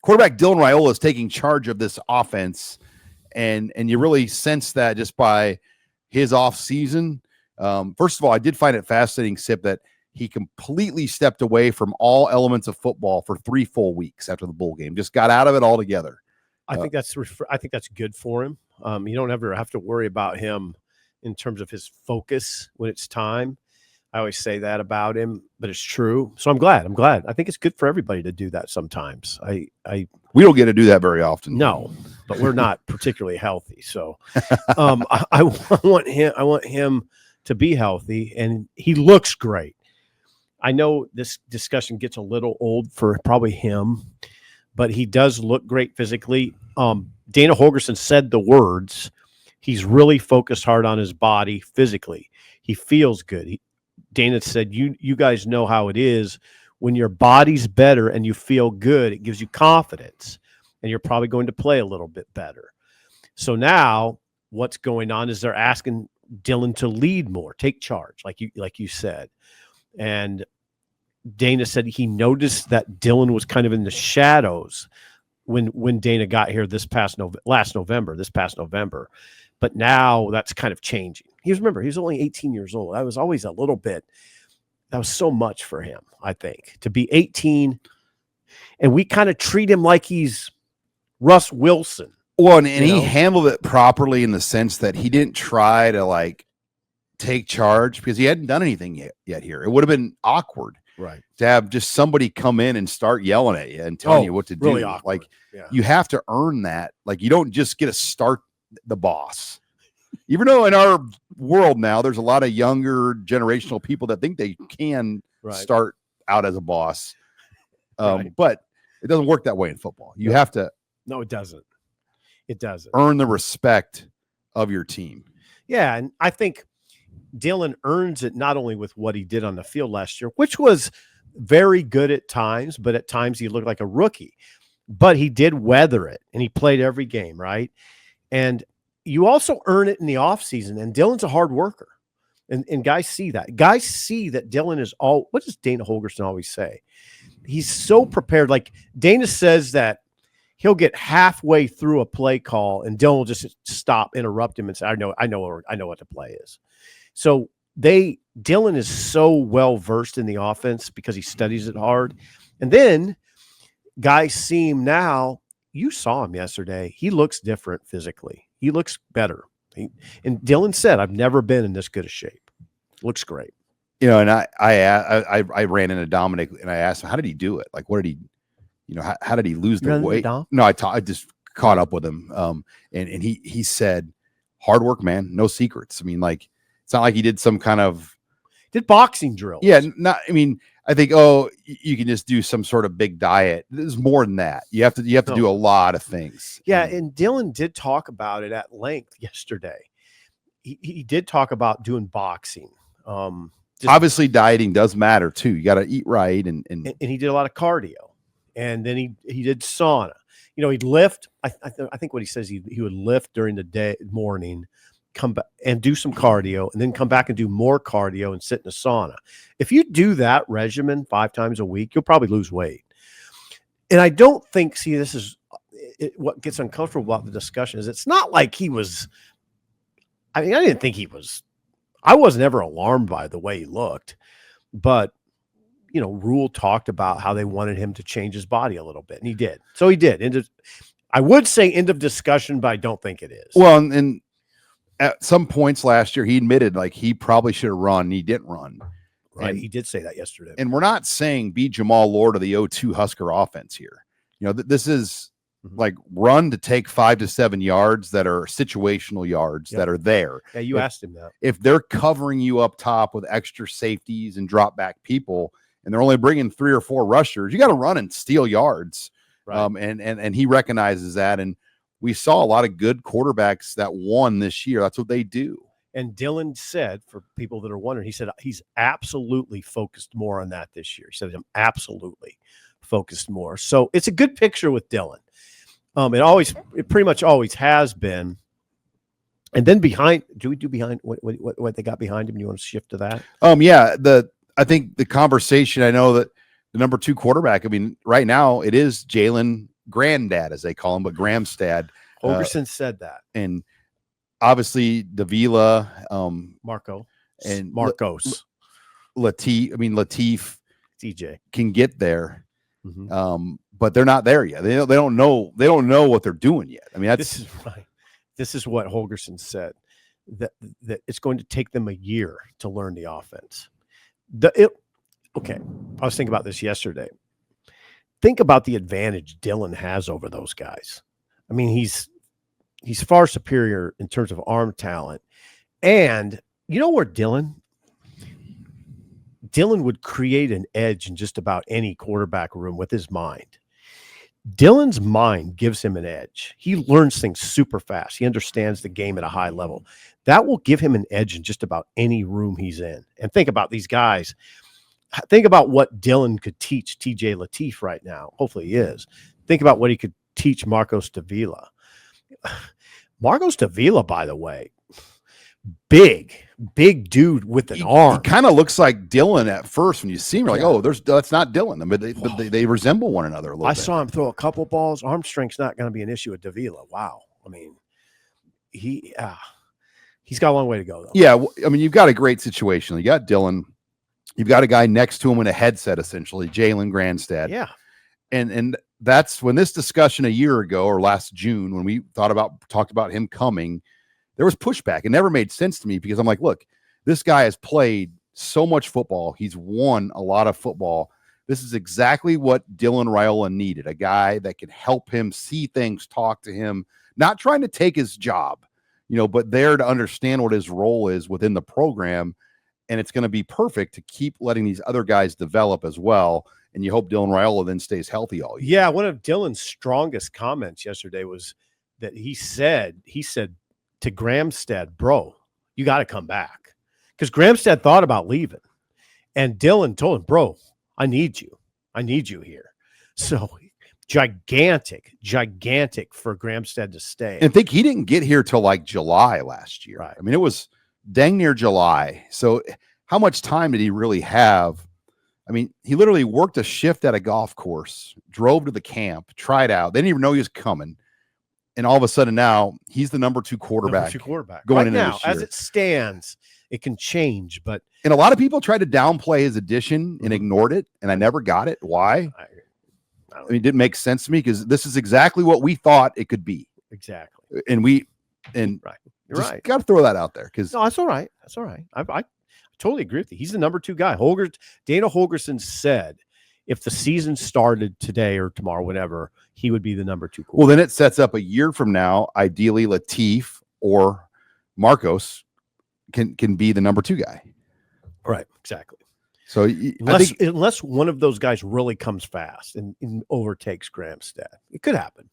quarterback Dylan Raiola is taking charge of this offense, and you really sense that just by his offseason. First of all, I did find it fascinating, Sip, that he completely stepped away from all elements of football for 3 full weeks after the bowl game. Just got out of it altogether. I think that's good for him. You don't ever have to worry about him in terms of his focus when it's time. I always say that about him, but it's true. So I'm glad. I think it's good for everybody to do that sometimes. We don't get to do that very often. No, but we're not particularly healthy. So I want him to be healthy, and he looks great. I know this discussion gets a little old for probably him, but he does look great physically. Dana Holgorsen said the words, he's really focused hard on his body physically. He feels good. Dana said, you guys know how it is. When your body's better and you feel good, it gives you confidence, and you're probably going to play a little bit better. So now what's going on is they're asking Dylan to lead more, take charge, like you said. And Dana said he noticed that Dylan was kind of in the shadows when Dana got here last November. But now that's kind of changing. Remember, he was only 18 years old. That was always that was so much for him, I think, to be 18. And we kind of treat him like he's Russ Wilson. Well, and he handled it properly in the sense that he didn't try to take charge because he hadn't done anything yet here. It would have been awkward, right, to have just somebody come in and start yelling at you and telling you what to do. Really awkward. You have to earn that. You don't just get to start the boss. Even though in our world now, there's a lot of younger generational people that think they can start out as a boss. But it doesn't work that way in football. You have to. No, it doesn't. It doesn't. Earn the respect of your team. Yeah, and I think Dylan earns it not only with what he did on the field last year, which was very good at times, but at times he looked like a rookie. But he did weather it, and he played every game, right? And you also earn it in the offseason, and Dylan's a hard worker. And guys see that. Guys see that Dylan is what does Dana Holgorsen always say? He's so prepared. Like Dana says that he'll get halfway through a play call and Dylan will just stop, interrupt him, and say, I know what the play is. So Dylan is so well versed in the offense because he studies it hard. And then guys see him now. You saw him yesterday. He looks different physically. He looks better. And Dylan said, I've never been in this good a shape. Looks great. And I ran into Dominic and I asked him, how did he do it? What did he, how did he lose the weight? No, I just caught up with him. And he said, hard work, man, no secrets. I mean, it's not like he did some kind of boxing drills. Yeah. I think, you can just do some sort of big diet. There's more than that. You have to do a lot of things. Yeah. And Dylan did talk about it at length yesterday. He did talk about doing boxing. Obviously dieting does matter too. You got to eat right. And he did a lot of cardio, and then he did sauna. He'd lift. I think what he says, he would lift during the morning, come back and do some cardio, and then come back and do more cardio and sit in a sauna. If you do that regimen 5 times a week, you'll probably lose weight. And I don't think, this is what gets uncomfortable about the discussion is it's not like he was, I didn't think he was, I wasn't ever alarmed by the way he looked, but Rule talked about how they wanted him to change his body a little bit, and he did. So he did. I would say end of discussion, but I don't think it is. Well, and at some points last year, he admitted he probably should have run. And he didn't run. Right. He did say that yesterday. And we're not saying be Jamal Lord of the 0-2 Husker offense here. This is run to take 5 to 7 yards that are situational yards that are there. Yeah, you asked him that. If they're covering you up top with extra safeties and drop back people, and they're only bringing 3 or 4 rushers, you got to run and steal yards. Right. And he recognizes that. And we saw a lot of good quarterbacks that won this year. That's what they do. And Dylan said, for people that are wondering, he said he's absolutely focused more on that this year. He said I'm absolutely focused more. So it's a good picture with Dylan. It pretty much always has been. And then behind what they got behind him? You want to shift to that? Yeah. I think the conversation, I know that the number 2 quarterback, right now it is Jalen granddad, as they call him, but Gramstad. Holgerson said that. And obviously Davila, Marcos. Latif TJ can get there. Mm-hmm. But they're not there yet. They don't know what they're doing yet. I mean, this is right. This is what Holgerson said, that it's going to take them a year to learn the offense. Okay. I was thinking about this yesterday. Think about the advantage Dylan has over those guys. I mean, he's far superior in terms of arm talent. And you know where Dylan would create an edge in just about any quarterback room with his mind. Dylan's mind gives him an edge. He learns things super fast. He understands the game at a high level. That will give him an edge in just about any room he's in. And think about these guys. Think about what Dylan could teach TJ Latif right now. Hopefully he is. Think about what he could teach Marcos Davila. Marcos Davila, by the way, big dude with an arm. He kind of looks like Dylan at first when you see him. You're like, oh, that's not Dylan. But they resemble one another a little bit. I saw him throw a couple balls. Arm strength's not going to be an issue with Davila. Wow. I mean, he's got a long way to go, though. Yeah. I mean, you've got a great situation. You got Dylan. You've got a guy next to him in a headset, essentially, Jalen Granstad. Yeah. And that's when this discussion a year ago or last June, when we talked about him coming, there was pushback. It never made sense to me because I'm like, look, this guy has played so much football. He's won a lot of football. This is exactly what Dylan Raiola needed, a guy that could help him see things, talk to him, not trying to take his job, but there to understand what his role is within the program. And it's going to be perfect to keep letting these other guys develop as well. And you hope Dylan Raiola then stays healthy all year. Yeah, one of Dylan's strongest comments yesterday was that he said to Gramstad, bro, you got to come back. Because Gramstad thought about leaving. And Dylan told him, bro, I need you. I need you here. So gigantic for Gramstad to stay. And think he didn't get here till like July last year. Right. I mean, it was dang near July. So how much time did he really have? I mean, he literally worked a shift at a golf course, drove to the camp, tried out. They didn't even know he was coming. And all of a sudden now he's the number two quarterback going into now, this year. as it stands, it can change. And a lot of people tried to downplay his addition and ignored it. And I never got it. Why? I mean, it didn't make sense to me because this is exactly what we thought it could be. Exactly. And right. You're right. Got to throw that out there because no, that's all right. That's all right. I totally agree with you. He's the number two guy. Dana Holgerson said if the season started today or tomorrow, whatever, he would be the number two. Well, then it sets up a year from now. Ideally, Latif or Marcos can be the number two guy. Right. Exactly. So unless one of those guys really comes fast and overtakes Gramstad, it could happen.